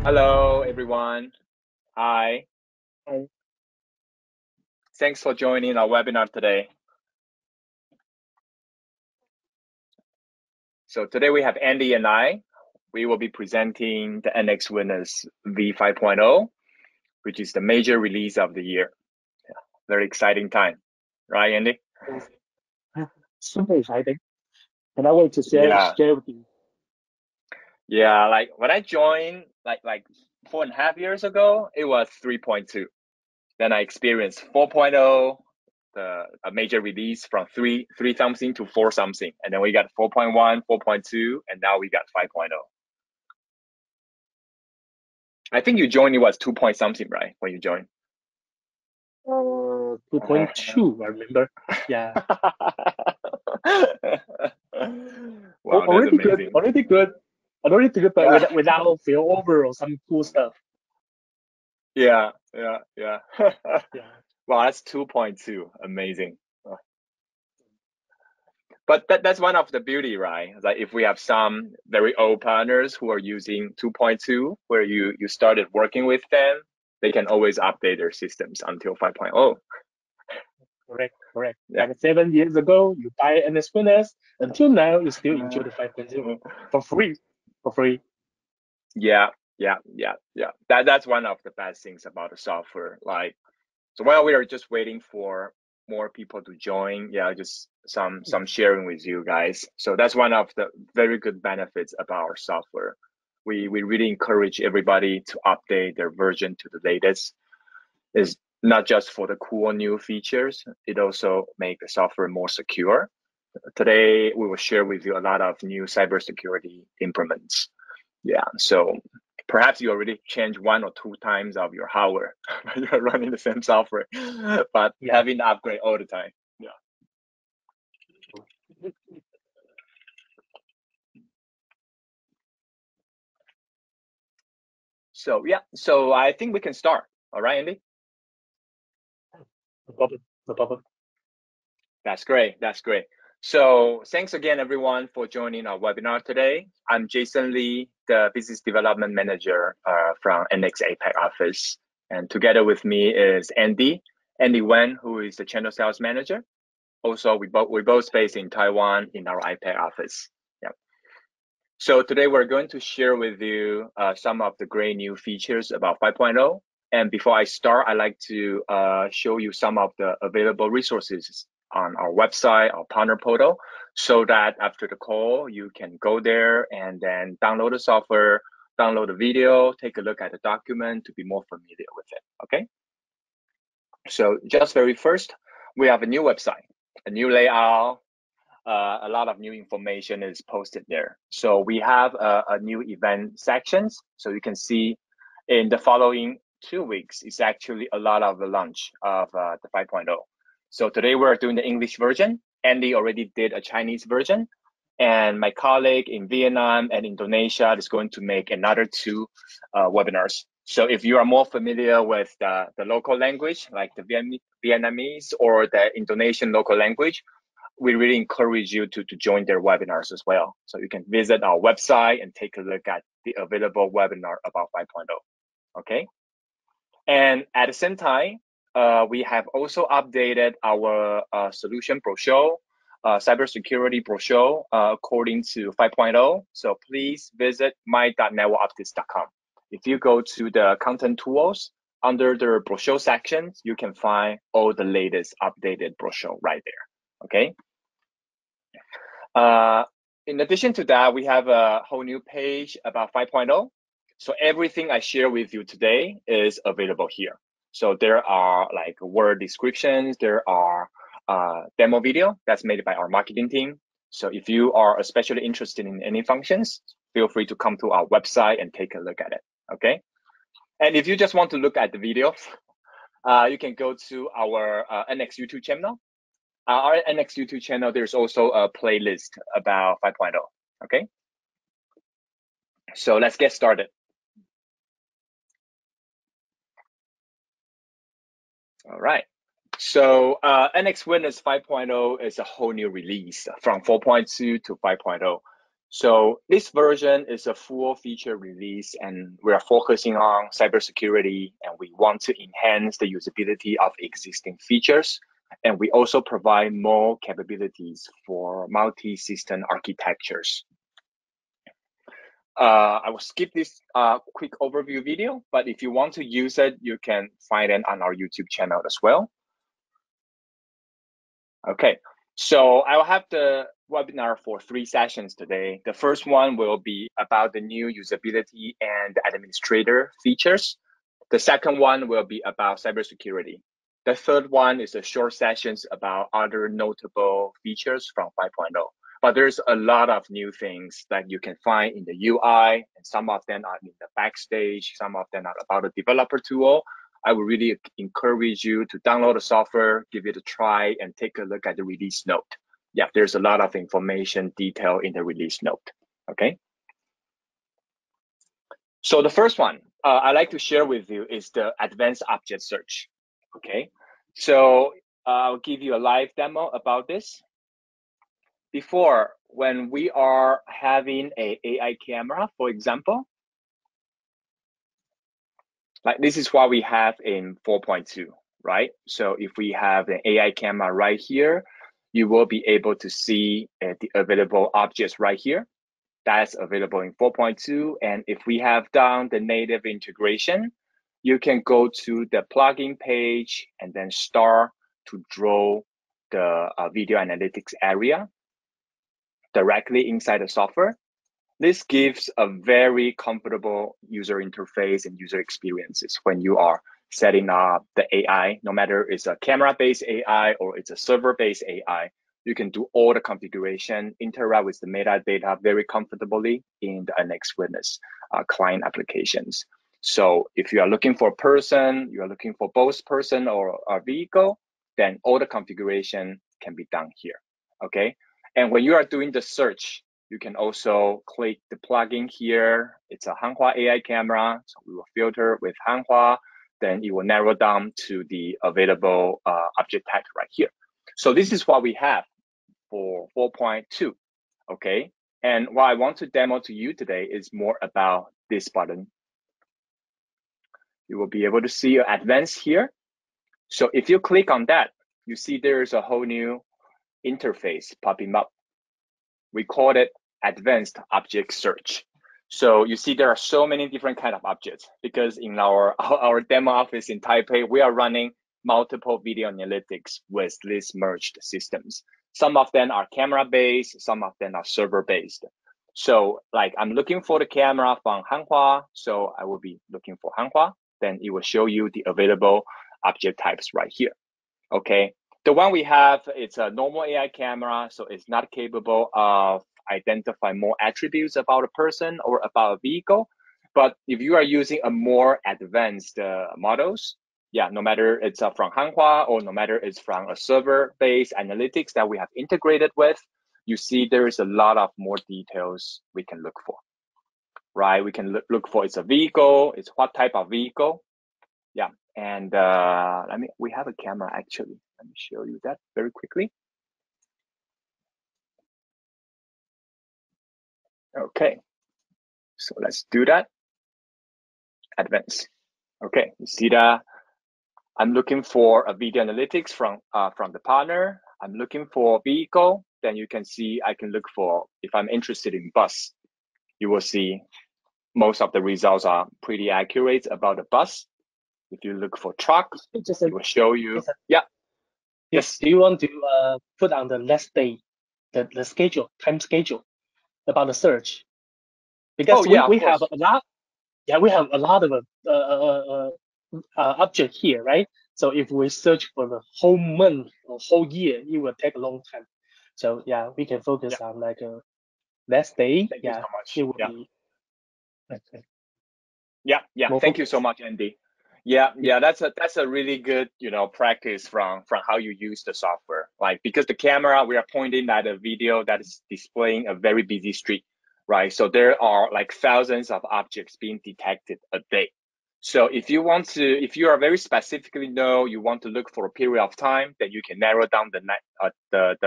Hello, everyone. Hi. Hi. Thanks for joining our webinar today. So today we have Andy and I. We will be presenting the NX Winners v5.0, which is the major release of the year. Yeah, very exciting time, right, Andy? Super exciting. Cannot wait to share Yeah. with you. Yeah, like when I joined like 4.5 years ago, it was 3.2. Then I experienced 4.0, a major release from 3 something to 4 something. And then we got 4.1, 4.2, and now we got 5.0. I think you joined, it was 2 point something, right? When you joined. 2.2, I remember. Yeah. Wow, that's Already good. amazing. Already good. Already good, but Yeah, without failover or some cool stuff. yeah. Yeah. Wow, that's 2.2. Amazing. But that's one of the beauty, right? Like if we have some very old partners who are using 2.2, where you started working with them, they can always update their systems until 5.0. Correct. Yeah. Like 7 years ago, you buy NS Winners. Until now, you still enjoy the 5.0 for free. For free. Yeah. That's one of the best things about the software. Like, so while we are just waiting for more people to join, yeah, just some sharing with you guys. So that's one of the very good benefits about our software. We really encourage everybody to update their version to the latest. Is not just for the cool new features, it also makes the software more secure. Today, we will share with you a lot of new cybersecurity improvements. Yeah, so perhaps you already changed 1 or 2 times of your hardware when you're running the same software, but Yeah. having to upgrade all the time. Yeah. So yeah, so I think we can start. All right, Andy? No problem. No problem. That's great. That's great. So thanks again, everyone, for joining our webinar today. I'm Jason Lee, the Business Development Manager from NX APAC office. And together with me is Andy Wen, who is the Channel Sales Manager. Also, we both based in Taiwan in our APAC office. Yeah. So today we're going to share with you some of the great new features about 5.0. And before I start, I'd like to show you some of the available resources on our website, our partner portal, so that after the call, you can go there and then download the software, download the video, take a look at the document to be more familiar with it, okay? So just very first, we have a new website, a new layout, a lot of new information is posted there. So we have a new event sections. So you can see in the following 2 weeks, it's actually a lot of the launch of the 5.0. So today we're doing the English version. Andy already did a Chinese version. And my colleague in Vietnam and Indonesia is going to make another 2 webinars. So if you are more familiar with the local language, like the Vietnamese or the Indonesian local language, we really encourage you to join their webinars as well. So you can visit our website and take a look at the available webinar about 5.0. Okay. And at the same time, we have also updated our solution brochure, cybersecurity brochure, according to 5.0. So please visit my.networkoptics.com. If you go to the content tools, under the brochure section, you can find all the latest updated brochure right there. Okay. In addition to that, we have a whole new page about 5.0. So everything I share with you today is available here. So there are like word descriptions, there are demo video that's made by our marketing team. So if you are especially interested in any functions, feel free to come to our website and take a look at it, okay? And if you just want to look at the video, you can go to our NX YouTube channel. Our NX YouTube channel, there's also a playlist about 5.0, okay? So let's get started. All right. So NX Winners 5.0 is a whole new release from 4.2 to 5.0. So this version is a full feature release, and we are focusing on cybersecurity, and we want to enhance the usability of existing features. And we also provide more capabilities for multi-system architectures. I will skip this quick overview video, but if you want to use it, you can find it on our YouTube channel as well. Okay, so I'll have the webinar for 3 sessions today. The first one will be about the new usability and administrator features. The second one will be about cybersecurity. The third one is the short sessions about other notable features from 5.0. But there's a lot of new things that you can find in the UI, and some of them are in the backstage, some of them are about the developer tool. I would really encourage you to download the software, give it a try, and take a look at the release note. Yeah, there's a lot of information detail in the release note, okay? So the first one I'd like to share with you is the advanced object search, okay? So I'll give you a live demo about this. Before, when we are having an AI camera, for example, like this is what we have in 4.2, right? So if we have an AI camera right here, you will be able to see the available objects right here. That's available in 4.2. And if we have done the native integration, you can go to the plugin page and then start to draw the video analytics area directly inside the software. This gives a very comfortable user interface and user experiences when you are setting up the AI, no matter it's a camera-based AI or it's a server-based AI. You can do all the configuration, interact with the metadata very comfortably in the NX Witness client applications. So if you are looking for a person, you are looking for both person or a vehicle, then all the configuration can be done here, okay? And when you are doing the search, you can also click the plugin here. It's a Hanwha AI camera, so we will filter with Hanwha. Then it will narrow down to the available object type right here. So this is what we have for 4.2, okay? And what I want to demo to you today is more about this button. You will be able to see your advanced here. So if you click on that, you see there's a whole new interface popping up. We call it advanced object search. So you see there are so many different kind of objects because in our demo office in Taipei, we are running multiple video analytics with these merged systems. Some of them are camera-based, some of them are server-based. So like I'm looking for the camera from Hanwha, so I will be looking for Hanwha, then it will show you the available object types right here, okay? The one we have, it's a normal AI camera, so it's not capable of identifying more attributes about a person or about a vehicle. But if you are using a more advanced models, yeah, no matter it's from Hanwha or no matter it's from a server-based analytics that we have integrated with, you see there is a lot of more details we can look for, right? We can look for it's a vehicle, it's what type of vehicle, yeah. And we have a camera actually. Let me show you that very quickly. Okay, so let's do that. Advanced. Okay, you see that I'm looking for a video analytics from the partner. I'm looking for vehicle. Then you can see I can look for, if I'm interested in bus, you will see most of the results are pretty accurate about the bus. If you look for truck, it will show you. Yeah. Yes. Do you want to put on the last day, the schedule, time schedule about the search? Because we have a lot. Yeah, we have a lot of object here, right? So if we search for the whole month or whole year, it will take a long time. So yeah, we can focus on like a last day. Thank you so much. It will be. Okay. Yeah. Thank you so much, Andy. Yeah, that's a really good, practice from how you use the software. Like because the camera, we are pointing at a video that is displaying a very busy street, right? So there are like thousands of objects being detected a day. So if you are very specifically you want to look for a period of time, then you can narrow down the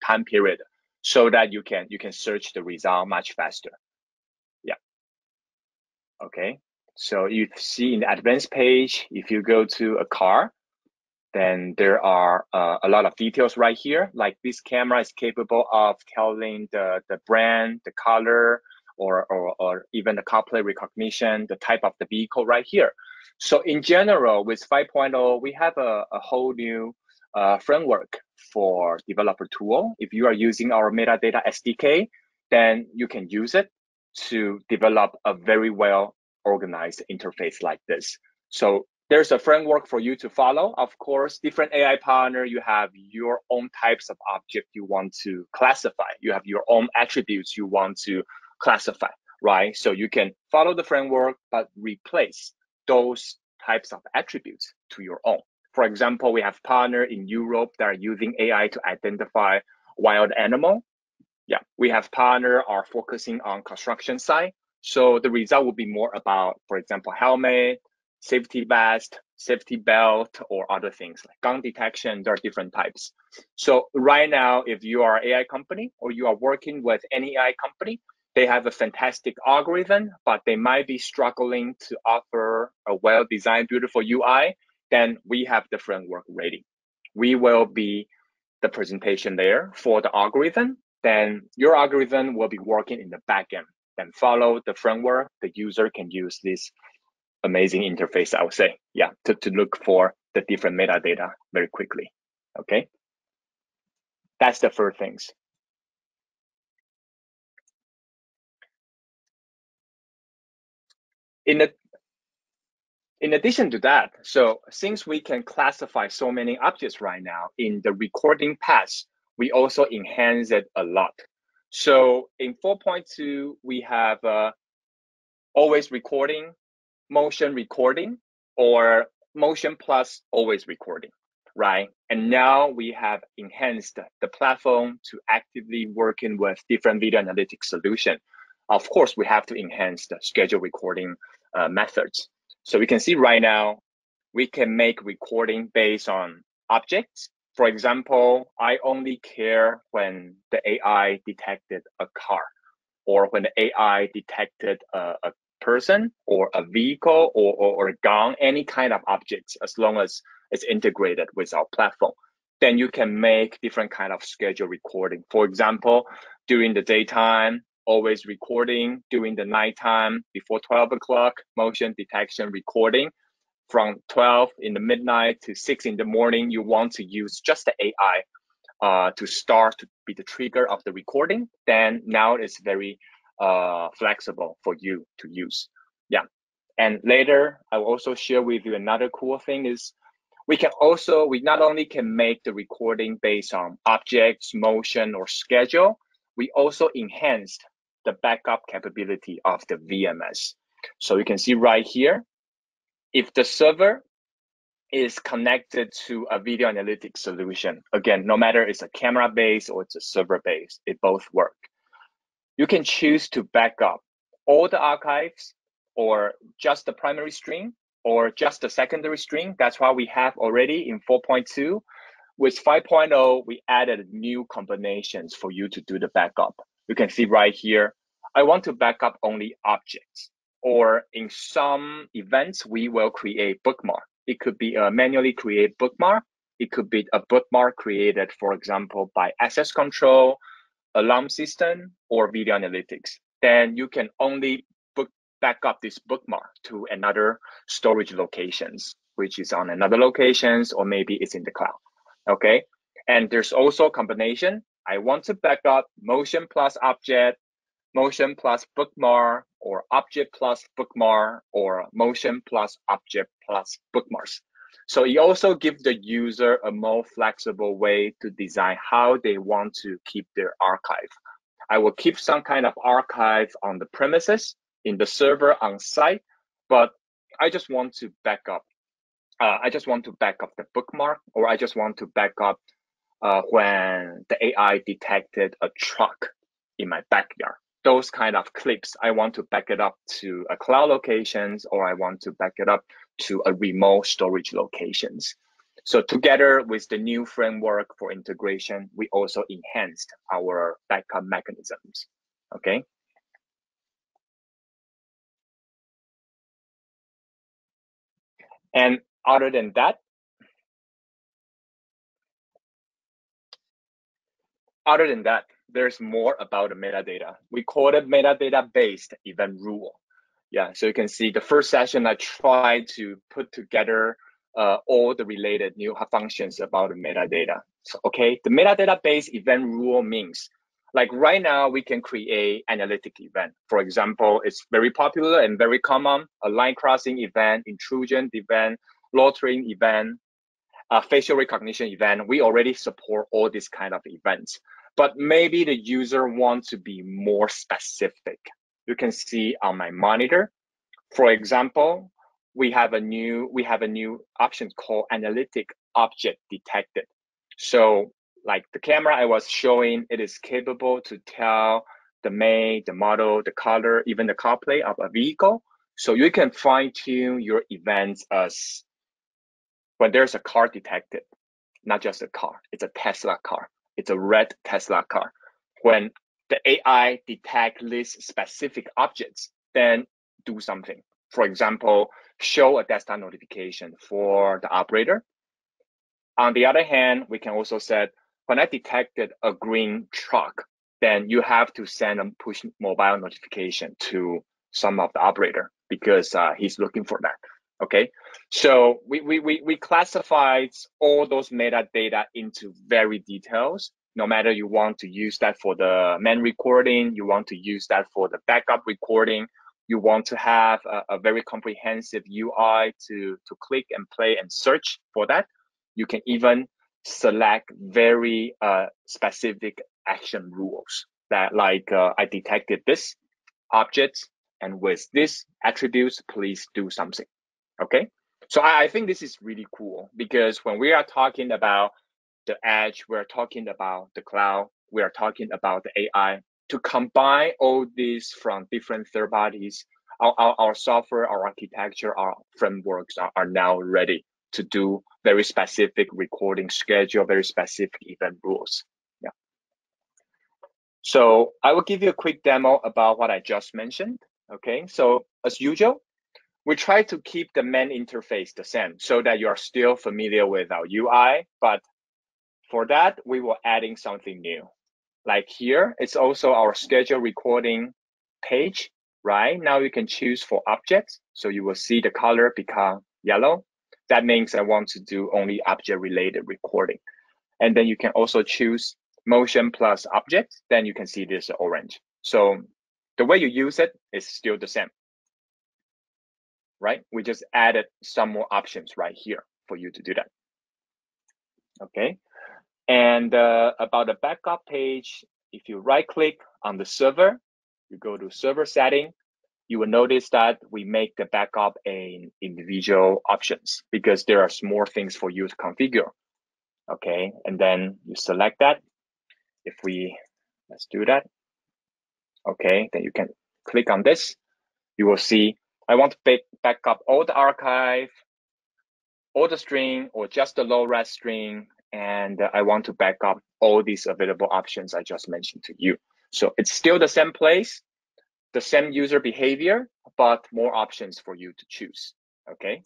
time period so that you can search the result much faster. Yeah. Okay. So you see in the advanced page, if you go to a car, then there are a lot of details right here. Like this camera is capable of telling the brand, the color, or even the CarPlay recognition, the type of the vehicle right here. So in general, with 5.0, we have a whole new framework for developer tool. If you are using our metadata SDK, then you can use it to develop a very well organized interface like this. So there's a framework for you to follow. Of course, different AI partner, you have your own types of object you want to classify. You have your own attributes you want to classify, right? So you can follow the framework, but replace those types of attributes to your own. For example, we have partner in Europe that are using AI to identify wild animal. Yeah, we have partner are focusing on construction site. So the result will be more about, for example, helmet, safety vest, safety belt, or other things like gun detection. There are different types. So right now, if you are an AI company or you are working with any AI company, they have a fantastic algorithm, but they might be struggling to offer a well-designed, beautiful UI. Then we have the framework ready. We will be the presentation there for the algorithm. Then your algorithm will be working in the backend. Then follow the framework. The user can use this amazing interface, I would say, yeah, to look for the different metadata very quickly. Okay, that's the first things. In addition to that, so since we can classify so many objects right now in the recording path, we also enhance it a lot. So in 4.2, we have always recording, motion recording, or motion plus always recording, right? And now we have enhanced the platform to actively working with different video analytics solution. Of course, we have to enhance the schedule recording methods. So we can see right now, we can make recording based on objects. For example, I only care when the AI detected a car, or when the AI detected a person or a vehicle or a gun, any kind of objects, as long as it's integrated with our platform. Then you can make different kind of schedule recording. For example, during the daytime, always recording. During the nighttime, before 12 o'clock, motion detection recording. From 12 in the midnight to 6 in the morning, you want to use just the AI to start to be the trigger of the recording, then now it's very flexible for you to use. Yeah. And later, I will also share with you another cool thing is we not only can make the recording based on objects, motion, or schedule, we also enhanced the backup capability of the VMS. So you can see right here, if the server is connected to a video analytics solution. Again, no matter it's a camera-based or it's a server-based, it both work. You can choose to back up all the archives or just the primary stream or just the secondary stream. That's why we have already in 4.2. With 5.0, we added new combinations for you to do the backup. You can see right here, I want to back up only objects, or in some events, we will create bookmark. It could be a manually create bookmark. It could be a bookmark created, for example, by access control, alarm system, or video analytics. Then you can only back up this bookmark to another storage locations, which is on another locations, or maybe it's in the cloud. Okay, and there's also a combination. I want to back up motion plus object, motion plus bookmark, or object plus bookmark, or motion plus object plus bookmarks. So it also gives the user a more flexible way to design how they want to keep their archive. I will keep some kind of archive on the premises, in the server on site, but I just want to back up. I just want to back up the bookmark, or I just want to back up when the AI detected a truck in my backyard. Those kind of clips, I want to back it up to a cloud locations, or I want to back it up to a remote storage locations. So together with the new framework for integration, we also enhanced our backup mechanisms, okay? And other than that, there's more about the metadata. We call it metadata-based event rule. Yeah, so you can see the first session, I tried to put together all the related new functions about the metadata. So, okay, the metadata-based event rule means, like right now, we can create analytic event. For example, it's very popular and very common, a line crossing event, intrusion event, loitering event, facial recognition event. We already support all these kind of events, but maybe the user wants to be more specific. You can see on my monitor, for example, we have a new option called analytic object detected. So like the camera I was showing, it is capable to tell the make, the model, the color, even the car plate of a vehicle. So you can fine tune your events as when there's a car detected, not just a car, it's a Tesla car. It's a red Tesla car. When the AI detect these specific objects, then do something. For example, show a desktop notification for the operator. On the other hand, we can also set, when I detected a green truck, then you have to send a push mobile notification to some of the operator because he's looking for that. Okay, so we classified all those metadata into very details. No matter you want to use that for the main recording, you want to use that for the backup recording, you want to have a very comprehensive UI to click and play and search for that. You can even select very specific action rules that like I detected this object and with this attributes, please do something. Okay, so I think this is really cool because when we are talking about the edge, we're talking about the cloud, we are talking about the AI, to combine all these from different third parties, our software, our architecture, our frameworks are now ready to do very specific recording schedule, very specific event rules. Yeah. So I will give you a quick demo about what I just mentioned. Okay, so as usual, we try to keep the main interface the same so that you are still familiar with our UI, but for that, we were adding something new. Like here, it's also our schedule recording page, right? Now you can choose for objects. So you will see the color become yellow. That means I want to do only object related recording. And then you can also choose motion plus object. Then you can see this orange. So the way you use it is still the same, right? We just added some more options right here for you to do that. Okay. And about the backup page, if you right click on the server, you go to server setting, you will notice that we make the backup in individual options because there are more things for you to configure. Okay, and then you select that. If let's do that. Okay, then you can click on this. You will see, I want to back up all the archive, all the string, or just the low res string, and I want to back up all these available options I just mentioned to you. So it's still the same place, the same user behavior, but more options for you to choose. Okay.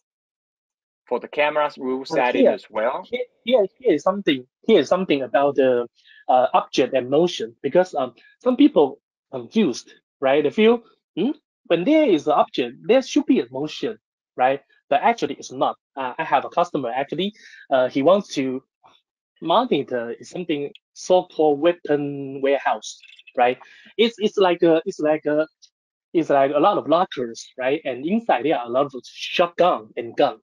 For the camera's rule setting as well. Here is something about the object and motion, because some people confused, right? They feel when there is an object, there should be a motion, right? But actually, it's not. I have a customer actually. He wants to monitor something so-called weapon warehouse, right? It's like a lot of lockers, right? And inside there are a lot of shotgun and gun,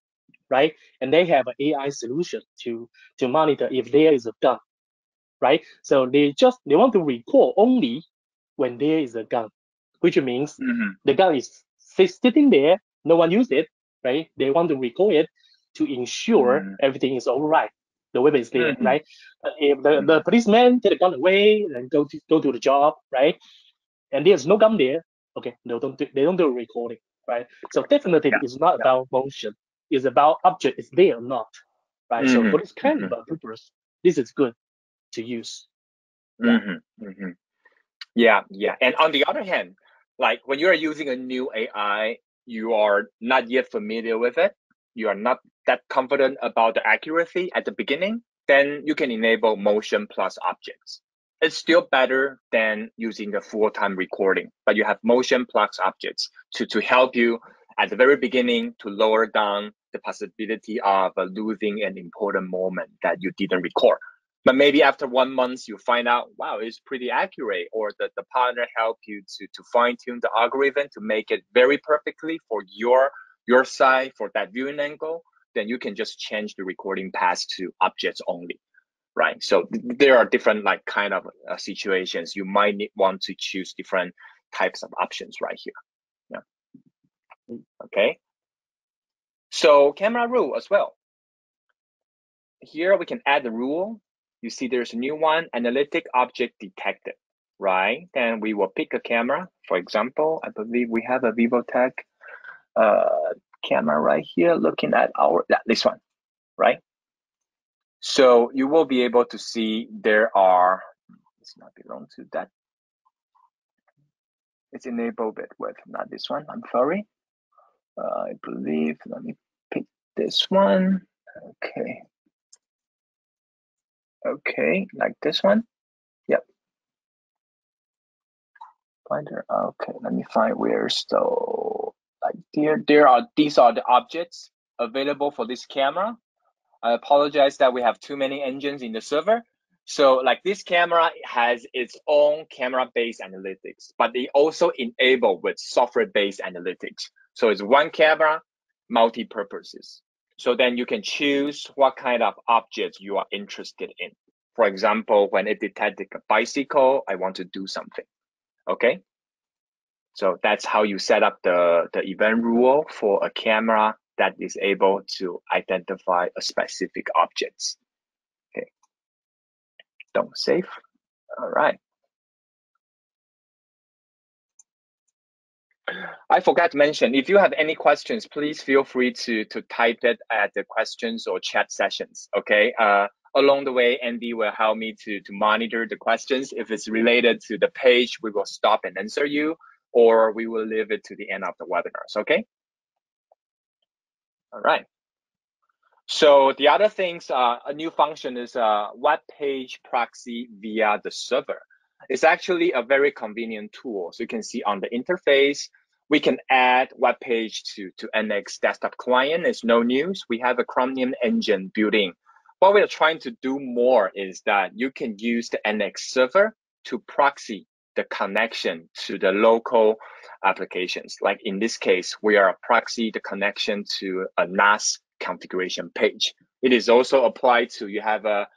right? And they have an AI solution to monitor if there is a gun, right? So they want to record only when there is a gun, which means the gun is sitting there, no one use it, right? They want to record it to ensure everything is all right. The weapon is there, right? But if the policeman take the gun away and go to the job, right? And there's no gun there, okay, they don't do recording, right? So definitely it's not about motion. It's about object is there or not, right? So for this kind of purpose, this is good to use. Yeah. And on the other hand, like when you are using a new AI, you are not yet familiar with it, you are not that confident about the accuracy at the beginning, then you can enable motion plus objects. It's still better than using a full-time recording, but you have motion plus objects to help you at the very beginning to lower down the possibility of losing an important moment that you didn't record. But maybe after 1 month, you find out, wow, it's pretty accurate, or the partner helped you to fine-tune the algorithm to make it very perfectly for your side, for that viewing angle, then you can just change the recording path to objects only, right? So there are different like kind of situations. You might want to choose different types of options right here. Yeah. Okay. So camera rule as well. Here we can add the rule. You see there's a new one, analytic object detected, right? Then we will pick a camera. For example, I believe we have a VivoTech camera right here looking at this one, right? So you will be able to see there are, this not belong to that. It's enabled with not this one, I'm sorry. I believe, let me pick this one. Okay, like this one. Yep. Finder. Okay, let me find where's the like these are the objects available for this camera. I apologize that we have too many engines in the server. So like this camera has its own camera-based analytics, but they also enable with software-based analytics. So it's one camera, multi-purposes. So then you can choose what kind of objects you are interested in. For example, when it detected a bicycle, I want to do something. Okay. So that's how you set up the event rule for a camera that is able to identify a specific objects. Okay. Don't save. All right. I forgot to mention, if you have any questions, please feel free to type it at the questions or chat sessions. Okay. Along the way, Andy will help me to monitor the questions. If it's related to the page, we will stop and answer you, or we will leave it to the end of the webinars. Okay. All right. So the other things, a new function is web page proxy via the server. It's actually a very convenient tool. So you can see on the interface, we can add web page to NX desktop client. It's no news. We have a Chromium engine building. What we are trying to do more is that you can use the NX server to proxy the connection to the local applications. Like in this case, we are proxy the connection to a NAS configuration page. It is also applied to you have a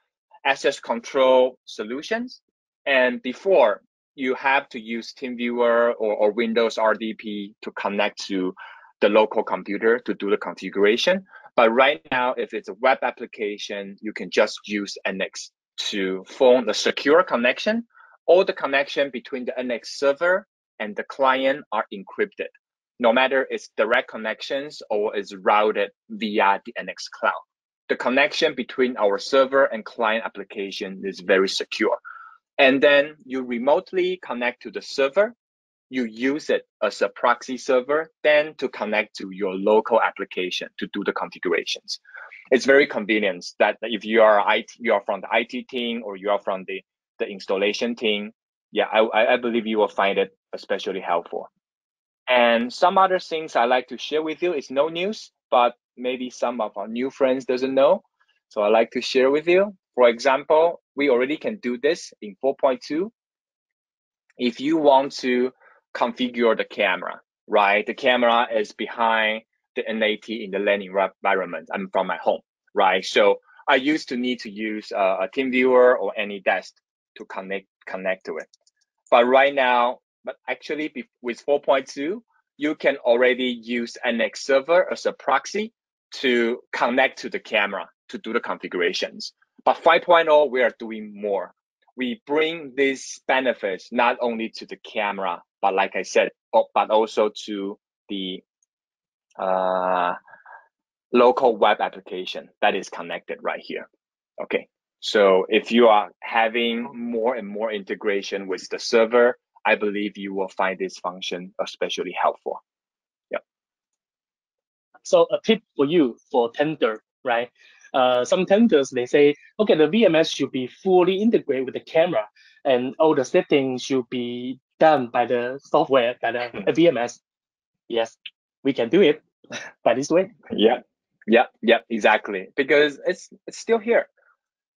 access control solutions. And before, you have to use TeamViewer or Windows RDP to connect to the local computer to do the configuration. But right now, if it's a web application, you can just use NX to form a secure connection. All the connection between the NX server and the client are encrypted, no matter it's direct connections or it's routed via the NX cloud. The connection between our server and client application is very secure. And then you remotely connect to the server. You use it as a proxy server, then to connect to your local application to do the configurations. It's very convenient that if you are from the IT team or you are from the installation team, yeah, I believe you will find it especially helpful. And some other things I like to share with you is no news, but maybe some of our new friends doesn't know. So I like to share with you. For example, we already can do this in 4.2. If you want to configure the camera, right? The camera is behind the NAT in the landing environment. I'm from my home, right? So I used to need to use a TeamViewer or any desk to connect to it. But right now, but actually with 4.2, you can already use NX server as a proxy to connect to the camera to do the configurations. But 5.0, we are doing more. We bring these benefits not only to the camera, but like I said, but also to the local web application that is connected right here. Okay, so if you are having more and more integration with the server, I believe you will find this function especially helpful. Yeah. So a tip for you for tender, right? Some tenders, they say, okay, the VMS should be fully integrated with the camera and all the settings should be done by the software, by the VMS. Yes, we can do it by this way. Yeah, exactly. Because it's still here.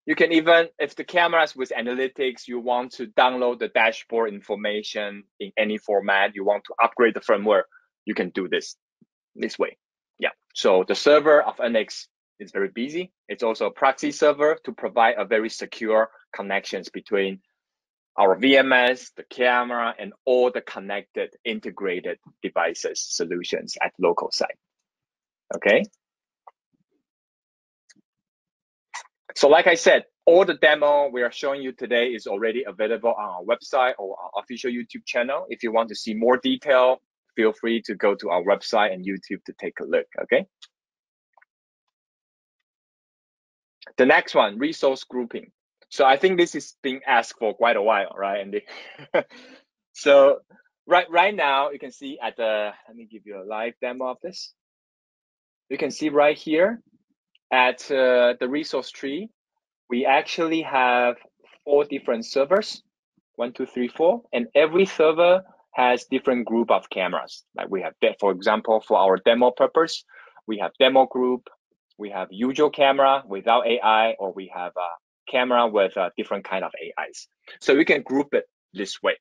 You can even, if the cameras with analytics, you want to download the dashboard information in any format, you want to upgrade the firmware, you can do this way. Yeah. So the server of NX is very busy. It's also a proxy server to provide a very secure connections between our VMS, the camera, and all the connected integrated devices solutions at local site. Okay. So like I said, all the demo we are showing you today is already available on our website or our official YouTube channel. If you want to see more detail, feel free to go to our website and YouTube to take a look, okay? The next one, resource grouping. So I think this is being asked for quite a while, right, Andy? So right now, you can see at the, let me give you a live demo of this. You can see right here at the resource tree, we actually have 4 different servers, 1, 2, 3, 4, and every server has different group of cameras. Like we have, for example, for our demo purpose, we have demo group, we have usual camera without AI, or we have a camera with a different kind of AIs. So we can group it this way.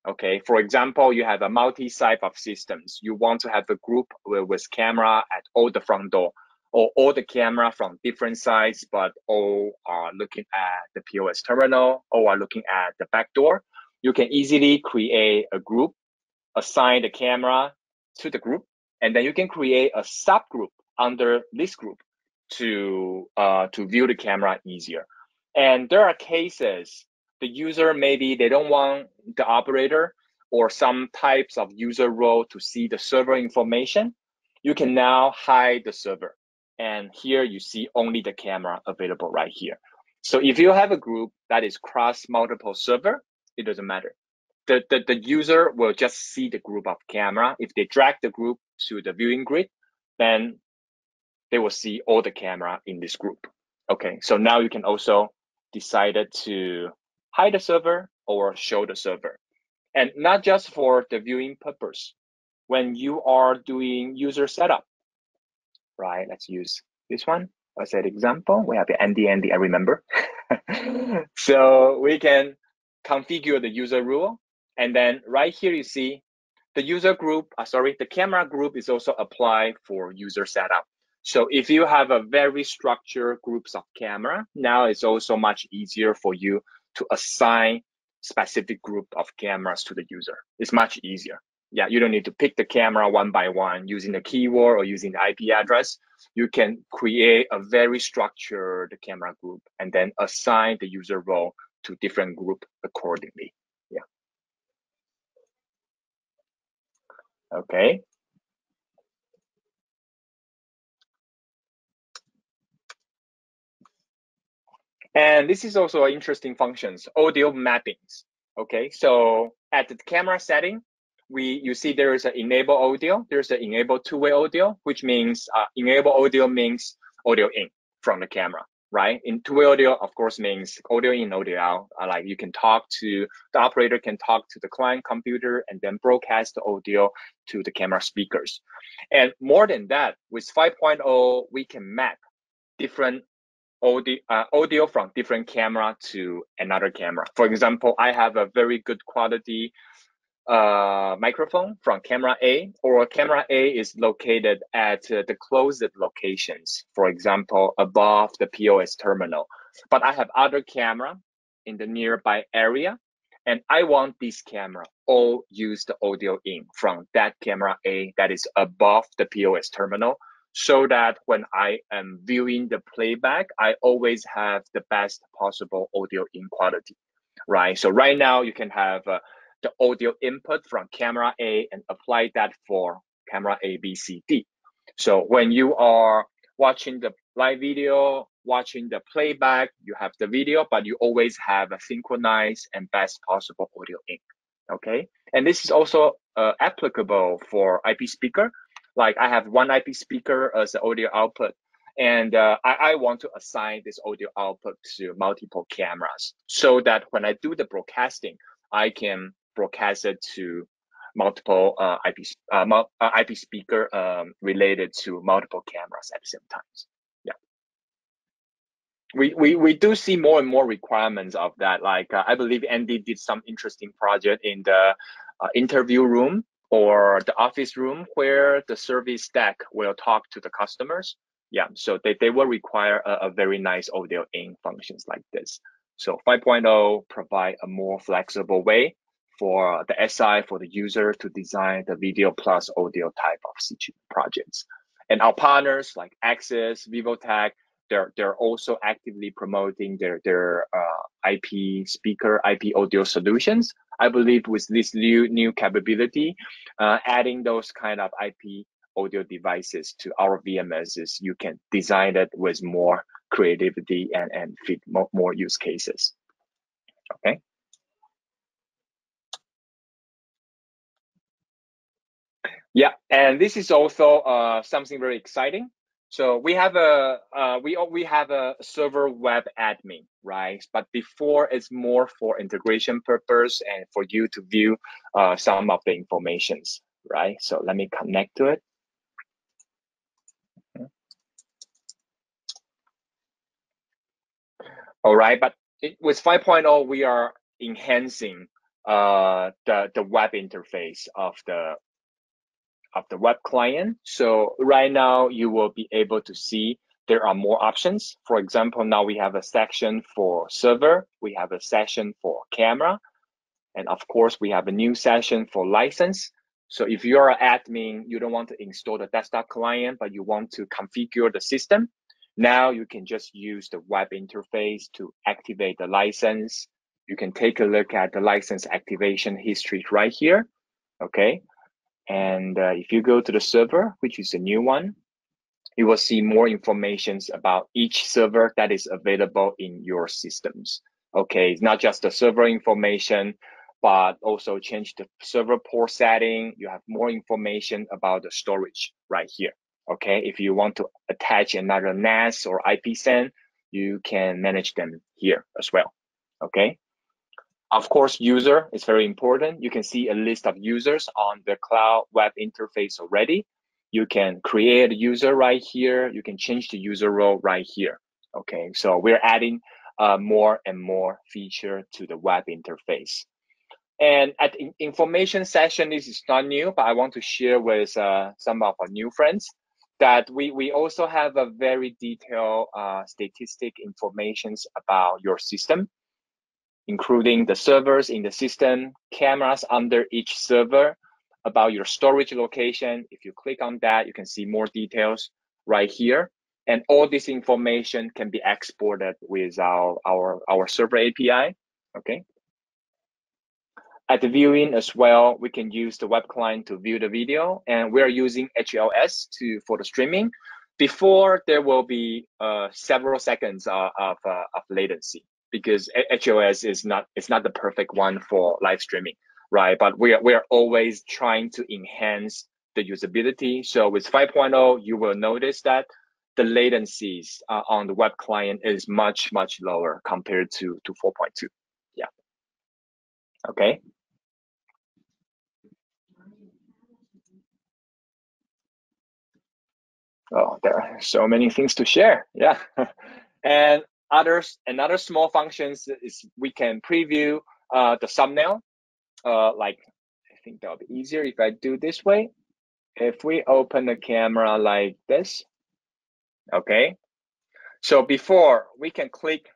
Okay, for example, you have a multi-site of systems. You want to have a group with camera at all the front door, or all the camera from different sides, but all are looking at the POS terminal, or are looking at the back door. You can easily create a group, assign the camera to the group, and then you can create a subgroup under this group to view the camera easier. And there are cases the user, maybe they don't want the operator or some types of user role to see the server information. You can now hide the server. And here you see only the camera available right here. So if you have a group that is cross multiple server, it doesn't matter. The user will just see the group of camera. If they drag the group to the viewing grid, then they will see all the camera in this group. Okay, so now you can also decide to hide the server or show the server. And not just for the viewing purpose. When you are doing user setup, right? Let's use this one as an example. We have the Andy, I remember. So we can configure the user rule. And then right here, you see the user group, the camera group is also applied for user setup. So if you have a very structured groups of camera, now it's also much easier for you to assign specific group of cameras to the user. It's much easier. Yeah, you don't need to pick the camera one by one using the keyword or using the IP address. You can create a very structured camera group and then assign the user role to different group accordingly. Yeah. Okay. And this is also interesting functions, audio mappings. Okay, so at the camera setting, you see there is an enable audio, there's an enable two-way audio, which means enable audio means audio in from the camera, right? In two-way audio, of course, means audio in, audio out. Like you can talk to, the operator can talk to the client computer and then broadcast the audio to the camera speakers. And more than that, with 5.0, we can map different audio from different camera to another camera. For example, I have a very good quality microphone from camera A, or camera A is located at the closest locations, for example, above the POS terminal. But I have other camera in the nearby area, and I want this camera all use the audio in from that camera A that is above the POS terminal, so that when I am viewing the playback, I always have the best possible audio in quality, right? So right now you can have the audio input from camera A and apply that for camera A, B, C, D. So when you are watching the live video, watching the playback, you have the video, but you always have a synchronized and best possible audio in. Okay, and this is also applicable for IP speaker. Like I have one IP speaker as the audio output, and I want to assign this audio output to multiple cameras so that when I do the broadcasting, I can broadcast it to multiple IP speaker related to multiple cameras at the same time. Yeah, we do see more and more requirements of that. Like I believe Andy did some interesting project in the interview room or the office room where the service deck will talk to the customers. Yeah, so they will require a very nice audio in functions like this. So 5.0 provide a more flexible way for the SI, for the user to design the video plus audio type of CG projects. And our partners like Axis, VivoTech, they're also actively promoting their IP speaker, IP audio solutions. I believe with this new capability, adding those kind of IP audio devices to our VMSs, you can design it with more creativity and fit more use cases. Okay. Yeah, and this is also something very exciting. So we have a we have a server web admin, right? But before it's more for integration purpose and for you to view some of the informations, right? So let me connect to it. All right, but with 5.0, we are enhancing the web interface of the web client. So right now you will be able to see there are more options. For example, now we have a section for server, we have a section for camera, and of course we have a new section for license. So if you're an admin, you don't want to install the desktop client, but you want to configure the system, now you can just use the web interface to activate the license. You can take a look at the license activation history right here, okay? And if you go to the server, which is a new one, you will see more information about each server that is available in your systems. Okay, it's not just the server information, but also change the server port setting. You have more information about the storage right here. Okay, if you want to attach another NAS or IPsend, you can manage them here as well. Okay. Of course, user is very important. You can see a list of users on the cloud web interface already. You can create a user right here. You can change the user role right here. Okay, so we're adding more and more feature to the web interface. And at the information session, this is not new, but I want to share with some of our new friends that we also have a very detailed statistic informations about your system, including the servers in the system, cameras under each server, about your storage location. If you click on that, you can see more details right here. And all this information can be exported with our server API, okay? At the viewing as well, we can use the web client to view the video, and we're using HLS for the streaming. Before, there will be several seconds of latency, because HLS is not the perfect one for live streaming, right? But we are always trying to enhance the usability. So with 5.0, you will notice that the latencies on the web client is much lower compared to 4.2. Yeah. Okay. Oh, there are so many things to share. Yeah. And another small functions is we can preview the thumbnail. Like, I think that'll be easier if I do this way. If we open the camera like this, okay. So before, we can click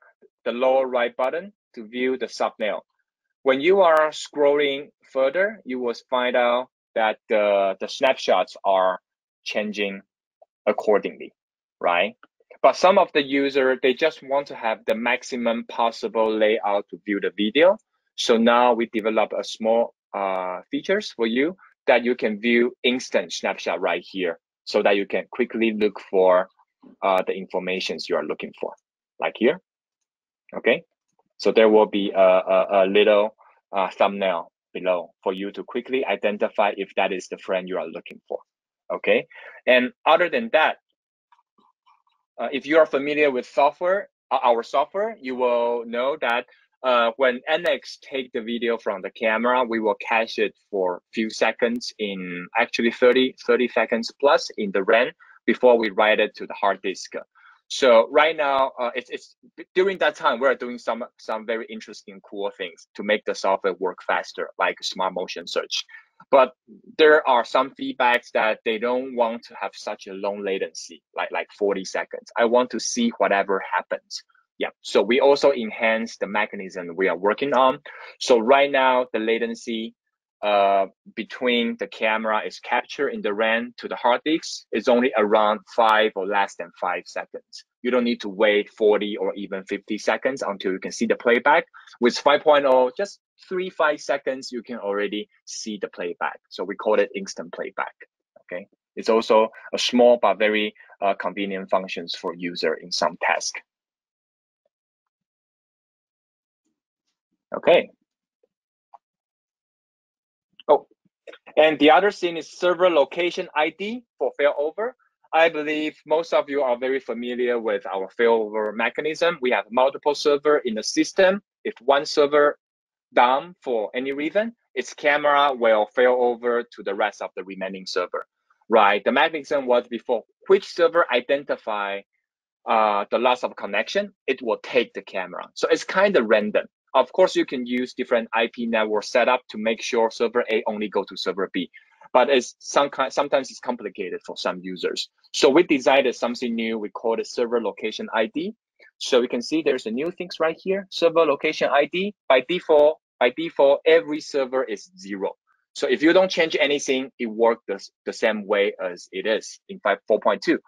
the lower right button to view the thumbnail. When you are scrolling further, you will find out that the snapshots are changing accordingly, right? But some of the users, they just want to have the maximum possible layout to view the video. So now we develop a small features for you that you can view instant snapshot right here, so that you can quickly look for the informations you are looking for, like here. Okay, so there will be a little thumbnail below for you to quickly identify if that is the friend you are looking for. Okay, and other than that, if you are familiar with software, our software, you will know that when NX take the video from the camera, we will cache it for a few seconds, in actually 30 seconds plus in the RAM before we write it to the hard disk. So right now, it's during that time, we're doing some very interesting, cool things to make the software work faster, like smart motion search. But there are some feedbacks that they don't want to have such a long latency, like 40 seconds. I want to see whatever happens. Yeah, so we also enhance the mechanism we are working on. So right now, the latency between the camera is captured in the RAM to the hard disk is only around 5 or less than 5 seconds. You don't need to wait 40 or even 50 seconds until you can see the playback. With 5.0, just 3-5 seconds, you can already see the playback. So we call it instant playback. Okay, it's also a small but very convenient functions for user in some task. Okay. Oh, and the other thing is server location ID for failover. I believe most of you are very familiar with our failover mechanism. We have multiple servers in the system. If one server down for any reason, its camera will fail over to the rest of the remaining server, right? The mechanism was before which server identify the loss of connection, it will take the camera. So it's kind of random. Of course, you can use different IP network setup to make sure server A only go to server B, but it's sometimes it's complicated for some users. So we decided something new. We call it server location ID. So you can see there's a new things right here. Server location ID by default, every server is 0. So if you don't change anything, it works the same way as it is in 4.2.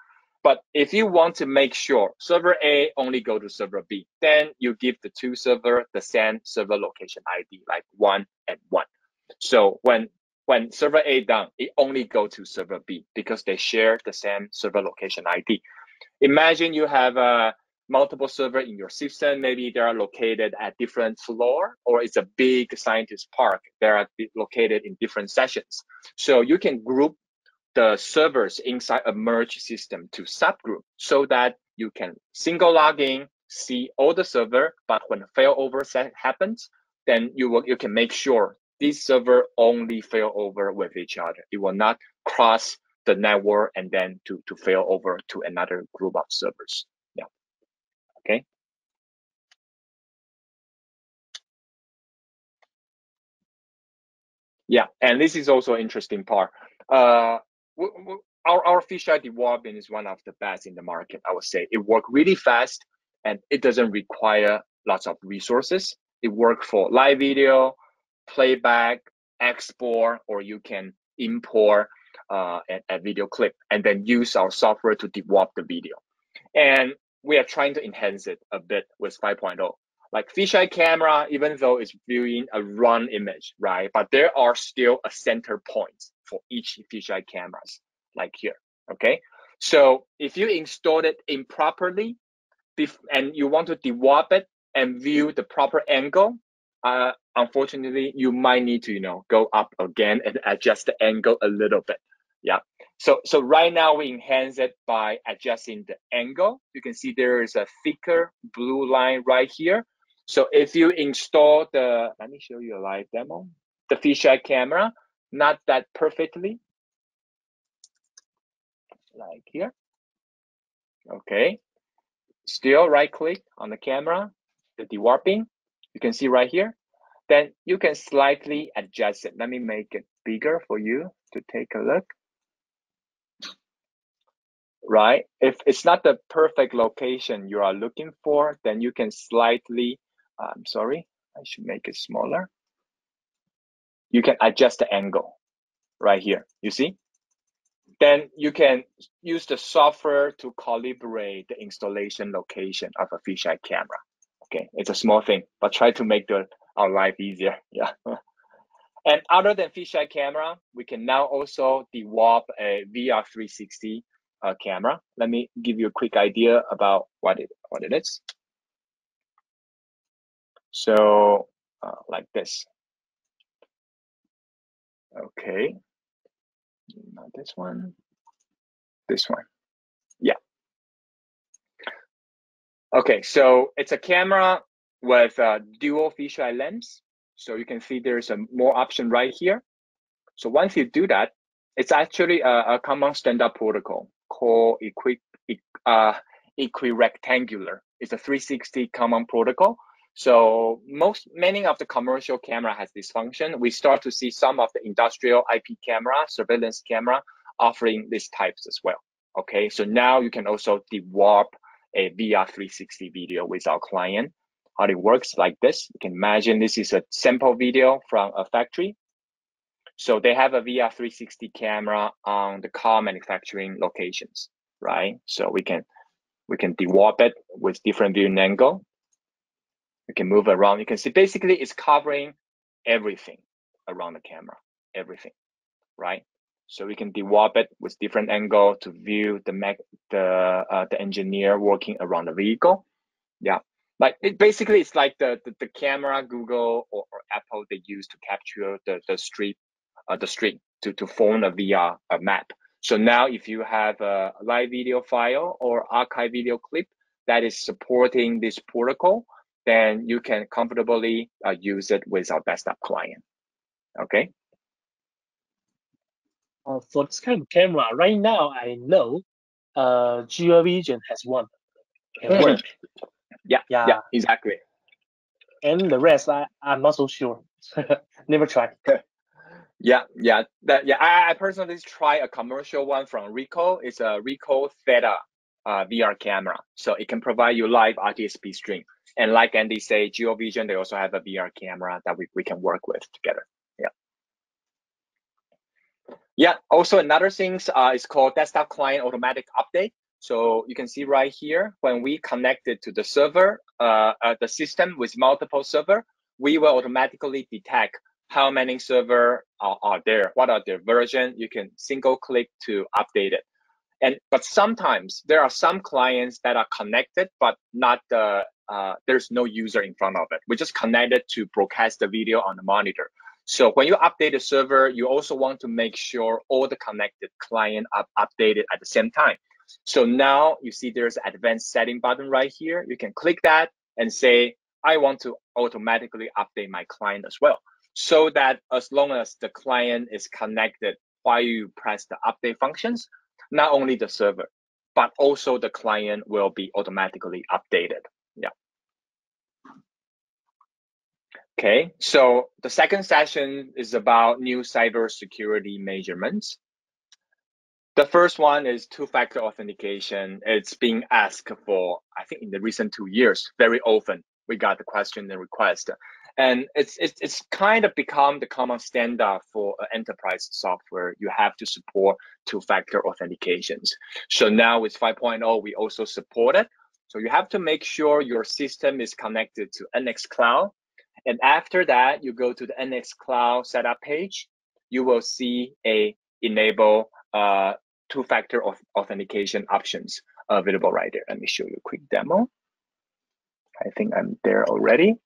But if you want to make sure server A only go to server B, then you give the two server the same server location ID, like 1 and 1. So when server A done, it only go to server B because they share the same server location ID. Imagine you have multiple server in your system. Maybe they are located at different floor, or it's a big scientist park. They are located in different sessions. So you can group the servers inside a merge system to subgroup so that you can single login, see all the server, but when failover happens, then you can make sure these server only fail over with each other. It will not cross the network and then to fail over to another group of servers. Yeah. Okay. Yeah, and this is also an interesting part. Our Fisheye dewarping is one of the best in the market, I would say. It works really fast and it doesn't require lots of resources. It works for live video, playback, export, or you can import a video clip and then use our software to dewarp the video. And we are trying to enhance it a bit with 5.0. Like fisheye camera, even though it's viewing a run image, right? But there are still a center point for each fisheye cameras, like here, okay? So if you installed it improperly and you want to dewarp it and view the proper angle, unfortunately, you might need to, go up again and adjust the angle a little bit. Yeah. So right now we enhance it by adjusting the angle. You can see there is a thicker blue line right here. So if you install let me show you a live demo, the fisheye camera, not that perfectly, like here. Okay. Still right click on the camera, the dewarping, you can see right here. Then you can slightly adjust it. Let me make it bigger for you to take a look. Right? If it's not the perfect location you are looking for, then you can slightly, I'm sorry, I should make it smaller. You can adjust the angle right here, you see? Then you can use the software to calibrate the installation location of a fisheye camera. Okay, it's a small thing, but try to make our life easier, yeah. And other than fisheye camera, we can now also dewarp a VR360 camera. Let me give you a quick idea about what it is. So like this. Okay, not this one. This one. Yeah. Okay, so it's a camera with a dual fisheye lens. So you can see there's a more option right here. So once you do that, it's actually a common standard protocol called equirectangular. It's a 360 common protocol. So many of the commercial camera has this function. We start to see some of the industrial IP camera, surveillance camera offering these types as well. Okay, so now you can also dewarp a VR 360 video with our client. How it works like this. You can imagine this is a sample video from a factory. So they have a VR 360 camera on the car manufacturing locations, right? So we can dewarp it with different viewing angle. We can move around. You can see basically it's covering everything around the camera, everything, right? So we can dewarp it with different angle to view the engineer working around the vehicle. Yeah, like basically it's like the camera Google or Apple they use to capture the street to form a VR map. So now if you have a live video file or archive video clip that is supporting this protocol, then you can comfortably use it with our desktop client. Okay. For this kind of camera, right now I know GeoVision has one. Can work. Yeah, exactly. And the rest, I'm not so sure. Never tried. I personally try a commercial one from Ricoh. It's a Ricoh Theta VR camera. So it can provide you live RTSP stream. And like Andy said, GeoVision, they also have a VR camera that we can work with together. Yeah, also another thing is called desktop client automatic update. So you can see right here, when we connect it to the server, the system with multiple server, we will automatically detect how many server are there, what are their version. You can single click to update it. But sometimes there are some clients that are connected, but not there's no user in front of it. We just connected to broadcast the video on the monitor. So when you update the server, you also want to make sure all the connected client are updated at the same time. So now you see there's an advanced setting button right here. You can click that and say, I want to automatically update my client as well. So that as long as the client is connected while you press the update functions, not only the server, but also the client will be automatically updated. Yeah. Okay, so the second session is about new cybersecurity measurements. The first one is two-factor authentication. It's being asked for, I think in the recent 2 years, very often we got the question and request. And it's kind of become the common standard for enterprise software. You have to support two-factor authentications. So now with 5.0, we also support it. So you have to make sure your system is connected to NX Cloud. And after that, you go to the NX Cloud setup page. You will see a enable two-factor authentication options available right there. Let me show you a quick demo. I think I'm there already.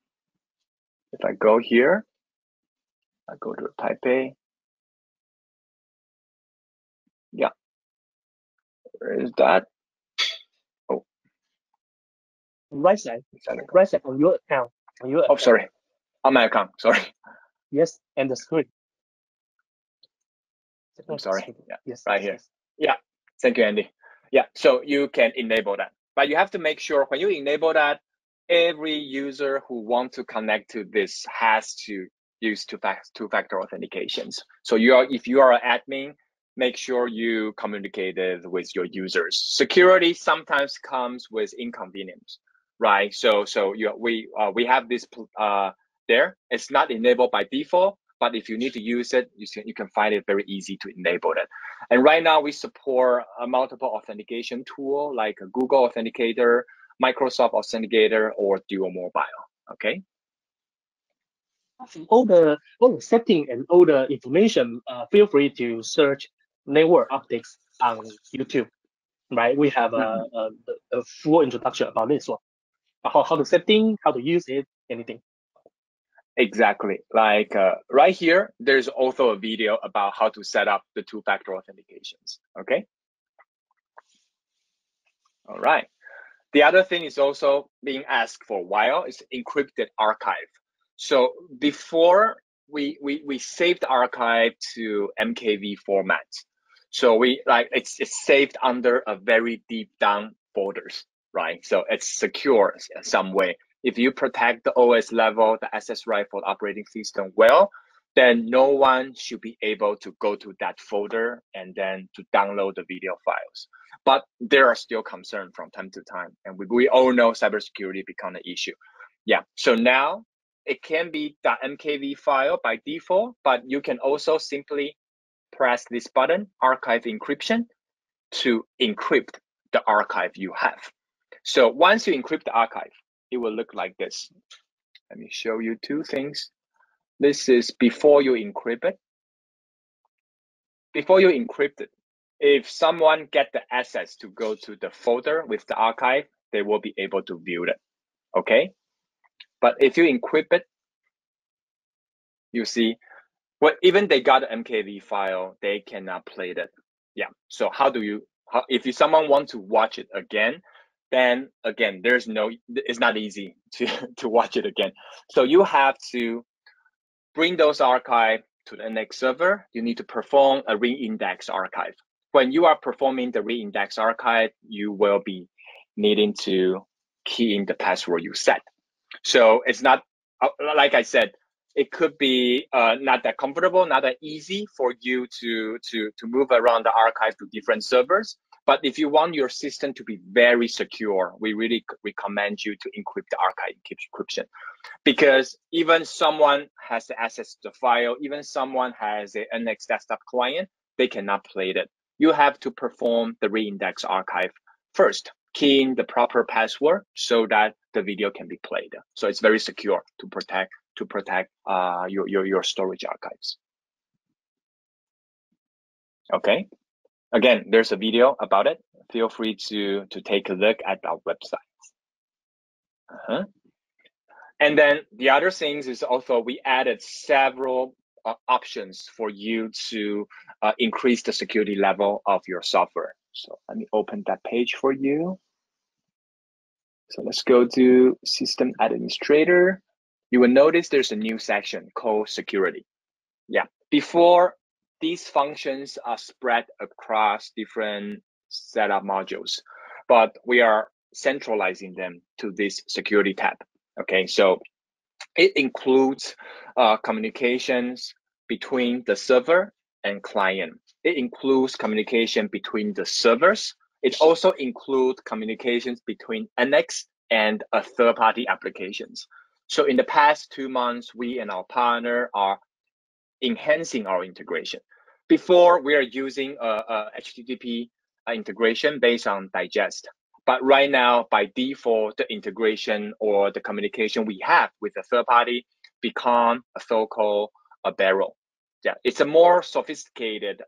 If I go here, I go to Taipei. Yeah, where is that? Oh, right side on your account. Oh, sorry, on my account. Sorry. Yes, and the screen. I'm sorry. Yeah, yes, right here. Yes. Yeah, thank you, Andy. Yeah, so you can enable that, but you have to make sure when you enable that, every user who wants to connect to this has to use two-factor authentications. So if you are an admin, make sure you communicated with your users. Security sometimes comes with inconvenience, right? So we have this there. It's not enabled by default, but if you need to use it, you can find it very easy to enable it. And right now we support a multiple authentication tool like a Google Authenticator, Microsoft Authenticator, or Duo Mobile. Okay. All the setting and all the information, feel free to search network Optix on YouTube. right? We have a full introduction about this one, how to set things, how to use it, anything. Exactly. Like right here, there's also a video about how to set up the two-factor authentications. Okay. All right. The other thing is also being asked for a while is encrypted archive. So before we saved the archive to MKV format. So it's saved under a very deep down folders, right? So it's secure in some way. If you protect the OS level, the access right for the operating system well, then no one should be able to go to that folder and then to download the video files. But there are still concerns from time to time. And we all know cybersecurity become an issue. Yeah, so now it can be the .mkv file by default, but you can also simply press this button, archive encryption, to encrypt the archive you have. So once you encrypt the archive, it will look like this. Let me show you two things. This is before you encrypt it. Before you encrypt it, if someone get the access to go to the folder with the archive, they will be able to view it, okay? But if you encrypt it, you see, well, even they got an MKV file, they cannot play it. Yeah, so if someone want to watch it again, then again, it's not easy to watch it again. So you have to bring those archive to the NX server. You need to perform a reindex archive. When you are performing the reindex archive, you will be needing to key in the password you set. So it's not, like I said, it could be not that comfortable, not that easy for you to move around the archive to different servers. But if you want your system to be very secure, we really recommend you to encrypt the archive encryption. Because even someone has the access to the file, even someone has an NX desktop client, they cannot play it. You have to perform the reindex archive first, key in the proper password so that the video can be played. So it's very secure to protect your storage archives. Okay. Again, there's a video about it. Feel free to take a look at our website. And then the other things is also we added several options for you to increase the security level of your software. So let me open that page for you. So let's go to System Administrator. You will notice there's a new section called Security. Yeah, before these functions are spread across different setup modules, but we are centralizing them to this Security tab. Okay, so it includes communications between the server and client. It includes communication between the servers. It also includes communications between NX and a third-party applications. So in the past 2 months, we and our partner are enhancing our integration. Before, we are using a HTTP integration based on digest. But right now, by default, the integration or the communication we have with the third party become a so-called a barrel. Yeah, it's a more sophisticated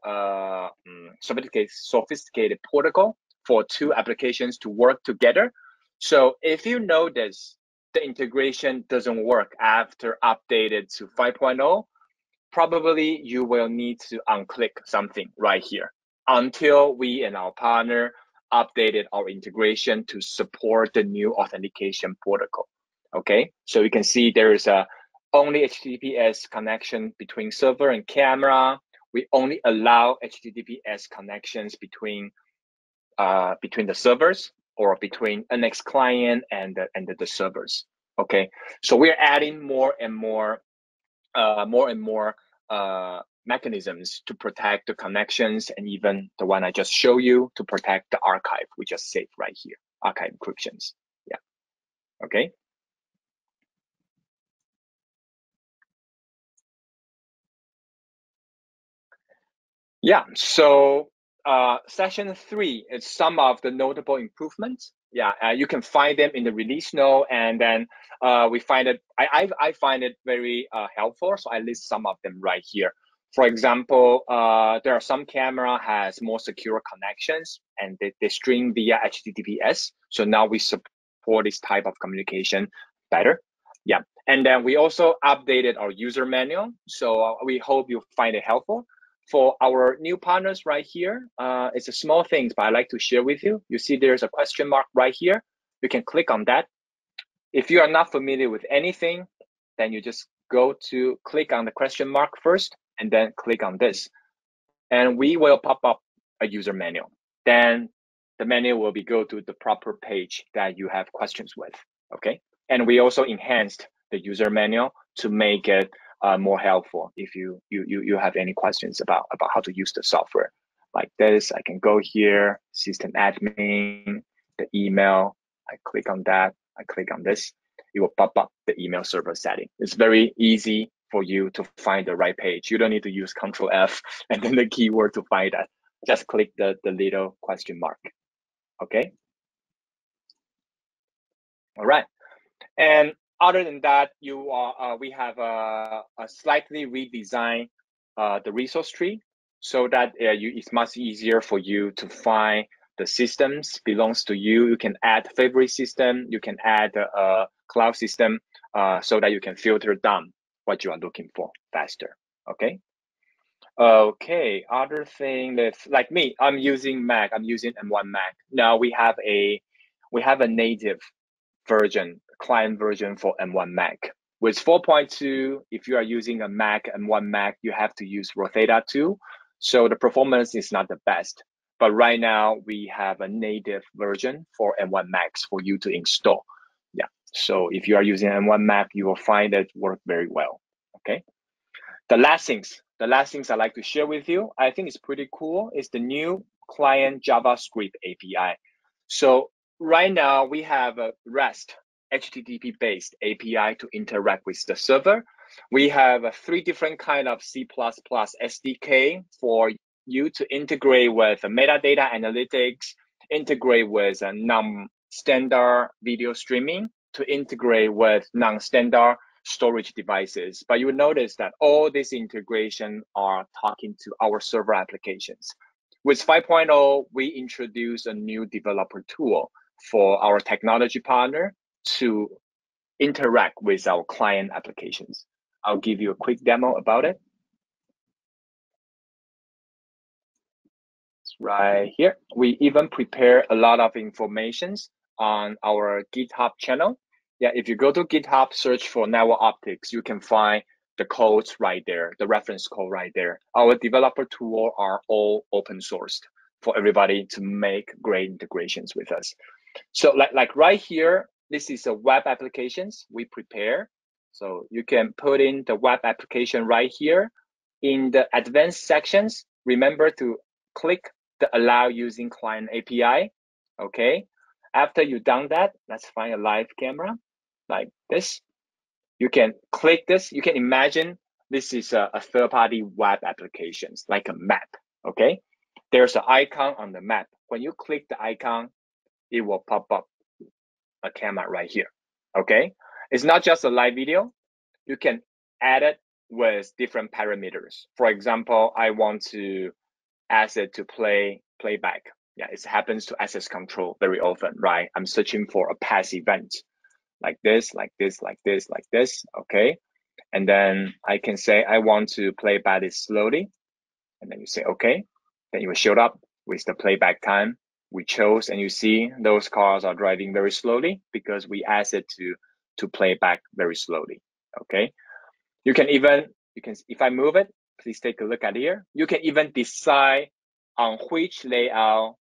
protocol for two applications to work together. So if you notice the integration doesn't work after updated to 5.0, probably you will need to unclick something right here until we and our partner updated our integration to support the new authentication protocol. Okay, so you can see there is only HTTPS connection between server and camera. We only allow HTTPS connections between the servers or between NX client and the servers. Okay, so we're adding more and more mechanisms to protect the connections, and even the one I just showed you to protect the archive we just saved right here, archive encryptions. Yeah, okay. Yeah, so session 3 is some of the notable improvements. Yeah, you can find them in the release note, and then we find it, I find it very helpful, so I list some of them right here. For example, there are some camera has more secure connections and they stream via HTTPS. So now we support this type of communication better. Yeah, and then we also updated our user manual. So we hope you find it helpful. For our new partners right here, it's a small thing, but I like to share with you. You see there's a question mark right here. You can click on that. If you are not familiar with anything, then you just go to click on the question mark first, and then click on this. And we will pop up a user manual. Then the manual will go to the proper page that you have questions with, okay? And we also enhanced the user manual to make it more helpful if you have any questions about how to use the software. Like this, I can go here, system admin, the email, I click on that, I click on this, it will pop up the email server setting. It's very easy for you to find the right page. You don't need to use Control F and then the keyword to find that. Just click the little question mark, okay? All right, and other than that, we have a slightly redesigned the resource tree so that it's much easier for you to find the systems belongs to you. You can add favorite system, you can add a cloud system so that you can filter down what you are looking for faster, okay? Okay, other thing that's like me, I'm using Mac, I'm using M1 Mac. Now we have a native version, client version for M1 Mac. With 4.2, if you are using a Mac, M1 Mac, you have to use Rosetta 2. So the performance is not the best. But right now we have a native version for M1 Macs for you to install. Yeah, so if you are using M1 Mac, you will find it work very well, okay? The last things I like to share with you, I think it's pretty cool, is the new client JavaScript API. So right now we have a REST HTTP-based API to interact with the server. We have 3 different kind of C++ SDK for you to integrate with metadata analytics, integrate with non-standard video streaming, to integrate with non-standard storage devices. But you will notice that all these integration are talking to our server applications. With 5.0, we introduced a new developer tool for our technology partner to interact with our client applications. I'll give you a quick demo about it. It's right here. We even prepare a lot of informations on our GitHub channel. Yeah, if you go to GitHub, search for Network Optix, you can find the codes right there, the reference code right there. Our developer tool are all open sourced for everybody to make great integrations with us. So like right here, this is a web applications we prepare. So you can put in the web application right here. In the advanced sections, remember to click the allow using client API, okay? After you've done that, let's find a live camera like this. You can click this. You can imagine this is a third-party web applications, like a map, okay? There's an icon on the map. When you click the icon, it will pop up a camera right here, okay? It's not just a live video. You can add it with different parameters. For example, I want to ask it to playback. Yeah, it happens to access control very often, right? I'm searching for a past event like this, like this, like this, like this, okay? And then I can say I want to play back it slowly. And then you say, okay. Then you will show up with the playback time we chose, and you see those cars are driving very slowly because we asked it to play back very slowly, okay? You can, if I move it, please take a look at here. You can even decide on which layout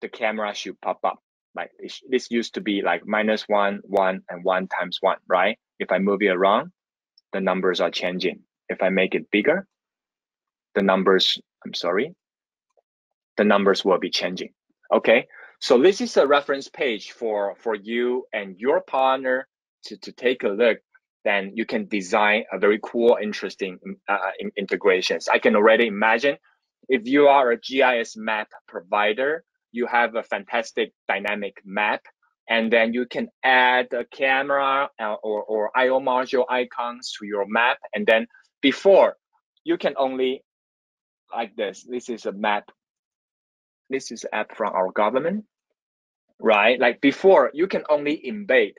the camera should pop up. Like this used to be like -1, 1, and 1 times 1, right? If I move it around, the numbers are changing. If I make it bigger, the numbers will be changing. Okay, so this is a reference page for you and your partner to take a look. Then you can design a very cool, interesting integrations. I can already imagine if you are a GIS map provider, you have a fantastic dynamic map, and then you can add a camera or IO module icons to your map. And then before you can only like this. This is a map. This is an app from our government, right? Like before, you can only embed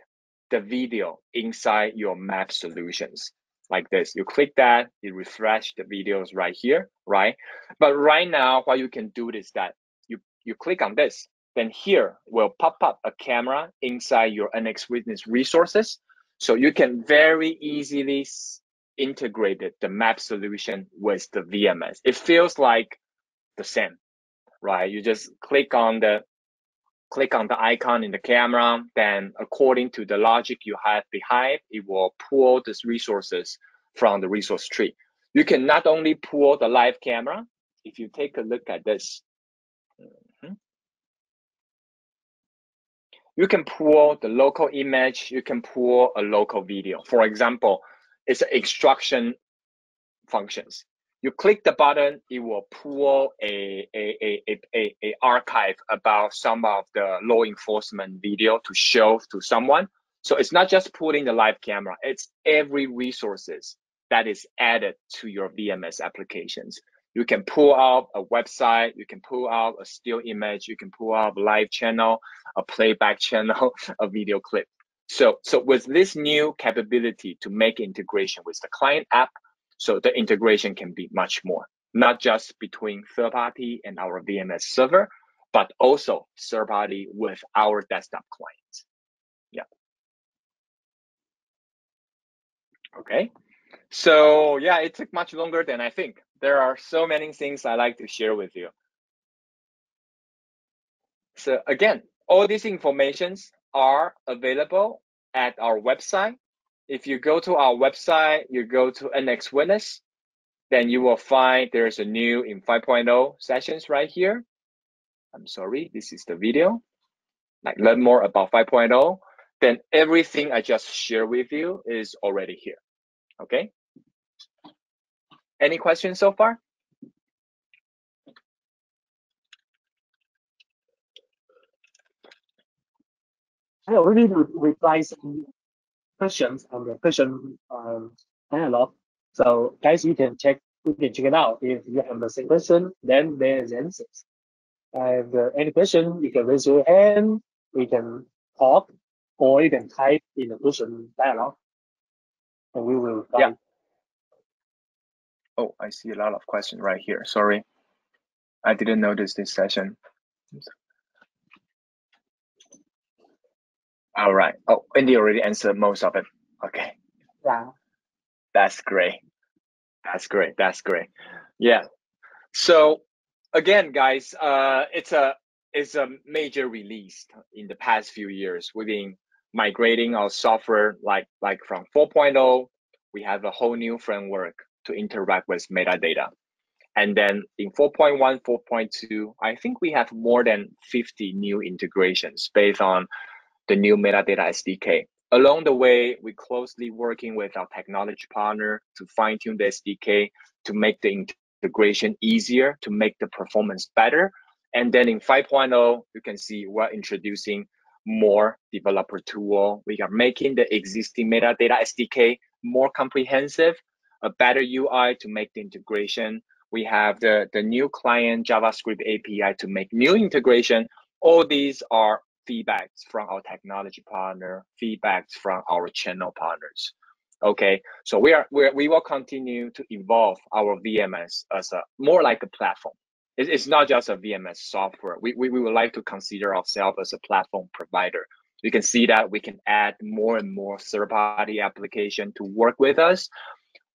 the video inside your map solutions like this. You click that, it refresh the videos right here, right? But right now, what you can do is that you click on this, then here will pop up a camera inside your NX Witness resources. So you can very easily integrate the map solution with the VMS. It feels like the same, right? You just click on the icon in the camera, then according to the logic you have behind, it will pull these resources from the resource tree. You can not only pull the live camera, if you take a look at this, you can pull the local image, you can pull a local video. For example, it's instruction functions. You click the button, it will pull a archive about some of the law enforcement video to show to someone. So it's not just pulling the live camera, it's every resources that is added to your VMS applications. You can pull out a website, you can pull out a still image, you can pull out a live channel, a playback channel, a video clip. So with this new capability to make integration with the client app, so the integration can be much more, not just between third party and our VMS server, but also third party with our desktop clients. Yeah. Okay. So yeah, it took much longer than I think. There are so many things I like to share with you. So again, all these informations are available at our website. If you go to our website, you go to NX Witness, then you will find there's a new in 5.0 sessions right here. I'm sorry, this is the video. Like learn more about 5.0. Then everything I just shared with you is already here. Okay. Any questions so far? I already replied some questions on the question dialog. So guys, you can check it out. If you have the same question, then there's answers. And any question, you can raise your hand, we can talk, or you can type in the question dialog, and we will reply. Yeah. Oh, I see a lot of questions right here. Sorry, I didn't notice this session. All right. Oh, Andy already answered most of it. Okay. Yeah. That's great. That's great. That's great. Yeah. So again, guys, it's a major release in the past few years. We've been migrating our software like from 4.0. We have a whole new framework to interact with metadata. And then in 4.1, 4.2, I think we have more than 50 new integrations based on the new metadata SDK. Along the way, we're closely working with our technology partner to fine-tune the SDK to make the integration easier, to make the performance better. And then in 5.0, you can see we're introducing more developer tool. We are making the existing metadata SDK more comprehensive, a better UI to make the integration. We have the new client JavaScript API to make new integration. All these are feedbacks from our technology partner, feedbacks from our channel partners. Okay, so we will continue to evolve our VMS as a more like a platform. It's not just a VMS software. We would like to consider ourselves as a platform provider. You can see that we can add more and more third-party application to work with us.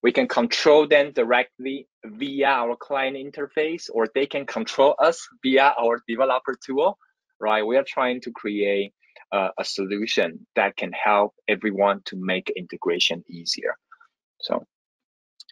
We can control them directly via our client interface, or they can control us via our developer tool, right? We are trying to create a solution that can help everyone to make integration easier. So,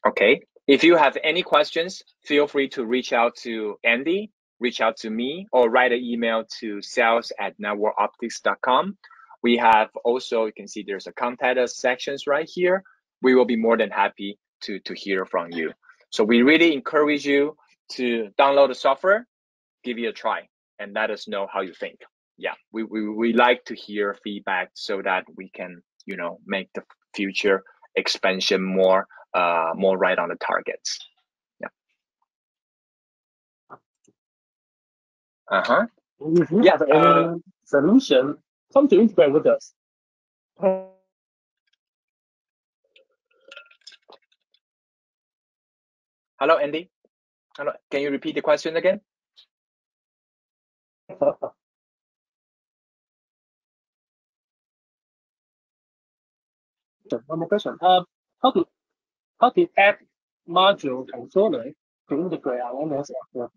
okay. If you have any questions, feel free to reach out to Andy, reach out to me, or write an email to sales@networkoptix.com. We have also, you can see there's a contact us sections right here. We will be more than happy to hear from you. So we really encourage you to download the software, give it a try, and let us know how you think. Yeah, we like to hear feedback so that we can, make the future expansion more right on the targets. If you have any solution, come to integrate with us. Hello, Andy. Hello. Can you repeat the question again? One more question. How to add module controller to integrate our MS apps?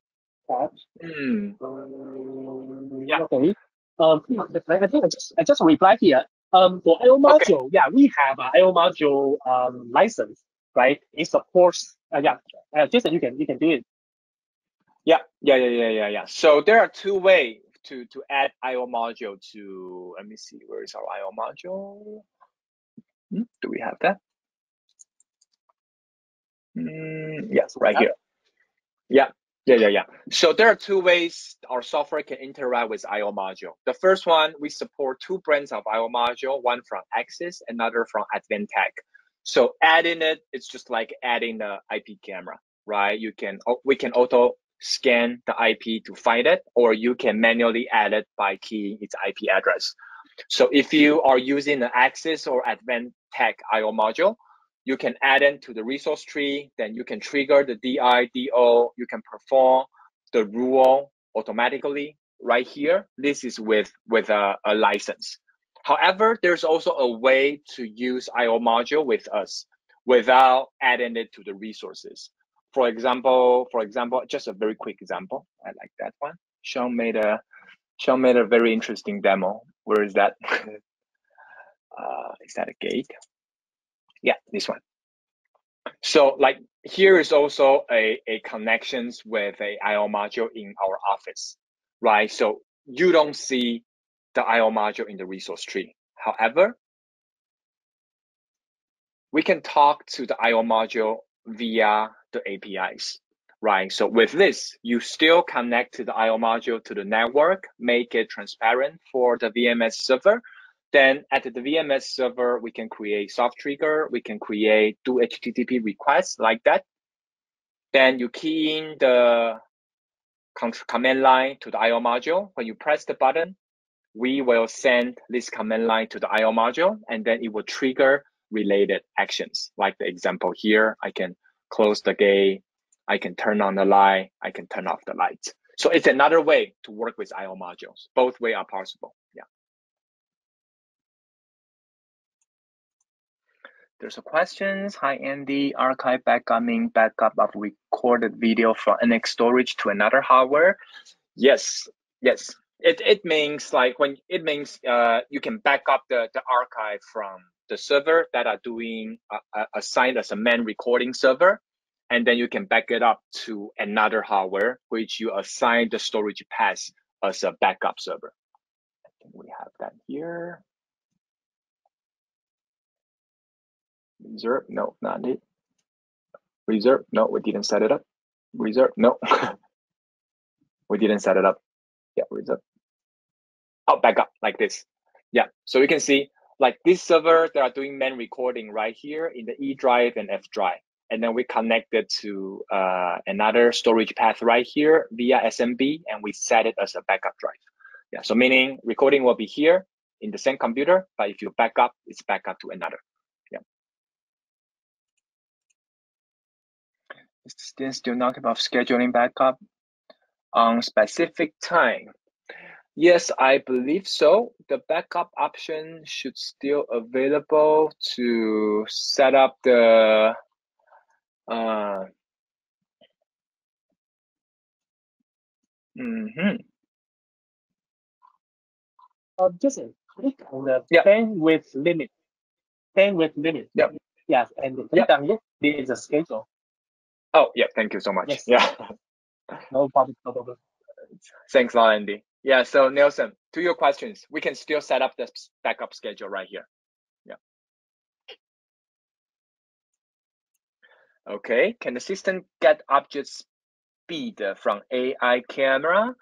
Yeah. Okay. I think I just reply here. For IO module, okay. Yeah, we have an IO module license, right? It supports. Jason, you can do it. Yeah. So there are two ways to add IO module to. Let me see. Where is our IO module? Do we have that? Yes, right here. Yeah. So there are two ways our software can interact with IO module. The first one, we support two brands of IO module, one from Axis, another from Advantech. So adding it, it's just like adding the IP camera, right? We can auto scan the IP to find it, or you can manually add it by keying its IP address. So if you are using the Axis or Advantech IO module, you can add it to the resource tree, then you can trigger the DI, DO, you can perform the rule automatically right here. This is with a license. However, there's also a way to use IO module with us without adding it to the resources. For example, just a very quick example. I like that one. Sean made a very interesting demo. Where is that? Is that a gate? Yeah, this one. So like here is also a connections with a IO module in our office, right? So you don't see the IO module in the resource tree. However, we can talk to the IO module via the APIs, right? So with this, you still connect to the IO module to the network, make it transparent for the VMS server. Then at the VMS server, we can create soft trigger. We can do HTTP requests like that. Then you key in the command line to the IO module. When you press the button, we will send this command line to the IO module, and then it will trigger related actions. Like the example here, I can close the gate, I can turn on the light, I can turn off the lights. So it's another way to work with IO modules. Both ways are possible. Yeah. There's a questions. Hi, Andy. Archive backup of recorded video from NX storage to another hardware. Yes. It means like you can back up the archive from the server that are doing assigned as a main recording server, and then you can back it up to another hardware which you assign the storage path as a backup server. I think we have that here. Reserve, no, not it. Reserve, no, we didn't set it up. Reserve, no, we didn't set it up. Yeah, reserve. Oh, backup like this. Yeah, so you can see like this server, they are doing main recording right here in the E drive and F drive. And then we connect it to another storage path right here via SMB, and we set it as a backup drive. Yeah, so meaning recording will be here in the same computer, but if you back up, it's back up to another. Yeah. Is this still not about scheduling backup on specific time? Yes, I believe so. The backup option should still available to set up the Just click on the bandwidth limit. Bandwidth limit. Yep. Yes, and click on it. There is a schedule. Oh, yeah. Thank you so much. Yes. Yeah. No problem. Thanks a lot, Andy. Yeah. So Nelson, to your questions, we can still set up the backup schedule right here. Yeah. Okay. Can the system get object speed from AI camera?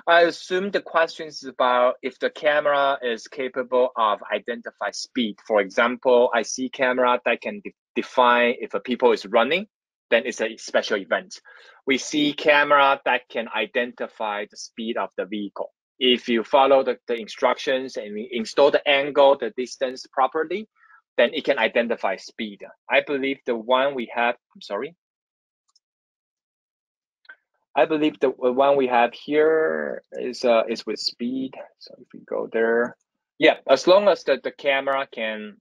I assume the question is about if the camera is capable of identify speed. For example, I see camera that can define if a people is running, then it's a special event. We see camera that can identify the speed of the vehicle. If you follow the instructions and we install the angle, the distance properly, then it can identify speed. I believe the one we have, I believe the one we have here is with speed. So if we go there, yeah, as long as the camera can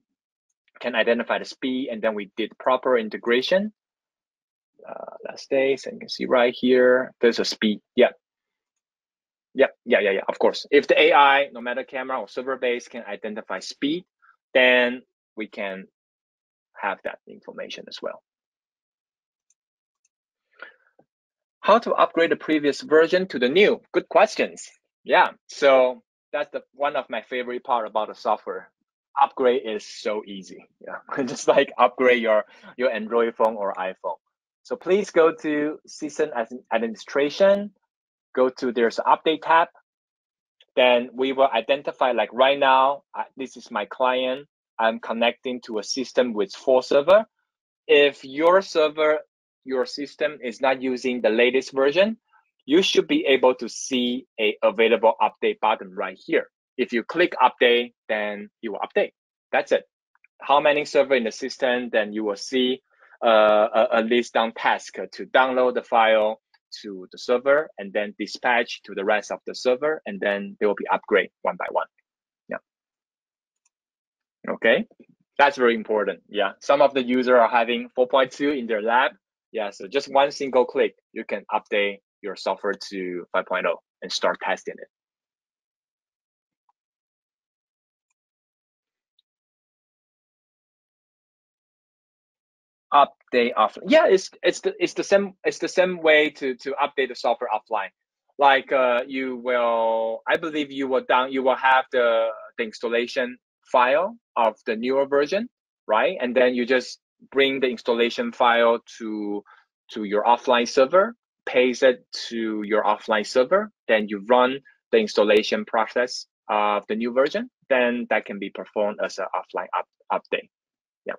identify the speed, and then we did proper integration. Last day, so you can see right here, there's a speed. Yeah. Of course, if the AI, no matter camera or server base, can identify speed, then we can have that information as well. How to upgrade the previous version to the new? Good questions. Yeah, so that's one of my favorite part about the software. Upgrade is so easy. Yeah, just like upgrade your Android phone or iPhone. So please go to System Administration, go to there's an Update tab. Then we will identify, like right now, this is my client. I'm connecting to a system with 4 servers. If your system is not using the latest version, you should be able to see a available update button right here. If you click update, then you will update. That's it. How many servers in the system, then you will see a list down task to download the file to the server and then dispatch to the rest of the server, and then they will be upgraded one by one. Yeah. Okay. That's very important. Yeah, some of the users are having 4.2 in their lab. Yeah, so just one single click, you can update your software to 5.0 and start testing it. Update offline. Yeah, it's the same way to update the software offline. Like you will, I believe you will have the installation file of the newer version, right? And then you just bring the installation file to your offline server, paste it to your offline server, then you run the installation process of the new version, then that can be performed as an offline update. Yeah.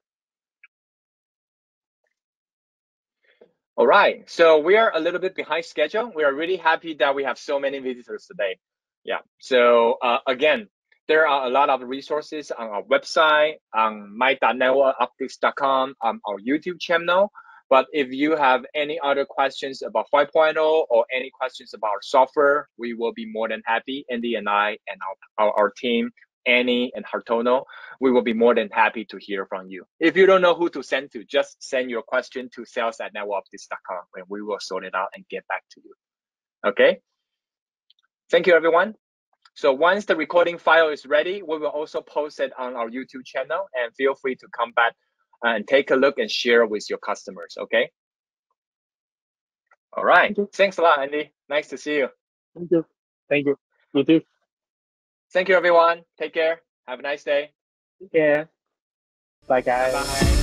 All right, so we are a little bit behind schedule. We are really happy that we have so many visitors today. Yeah, so again, there are a lot of resources on our website, on my.networkoptix.com, on our YouTube channel. But if you have any other questions about 5.0 or any questions about our software, we will be more than happy, Andy and I and our team, Annie and Hartono, we will be more than happy to hear from you. If you don't know who to send to, just send your question to sales@networkoptix.com and we will sort it out and get back to you. Okay? Thank you, everyone. So once the recording file is ready, we will also post it on our YouTube channel, and feel free to come back and take a look and share with your customers, okay? All right. Thanks a lot, Andy. Nice to see you. Thank you. Thank you. You too. Thank you, everyone. Take care. Have a nice day. Take care. Bye, guys. Bye.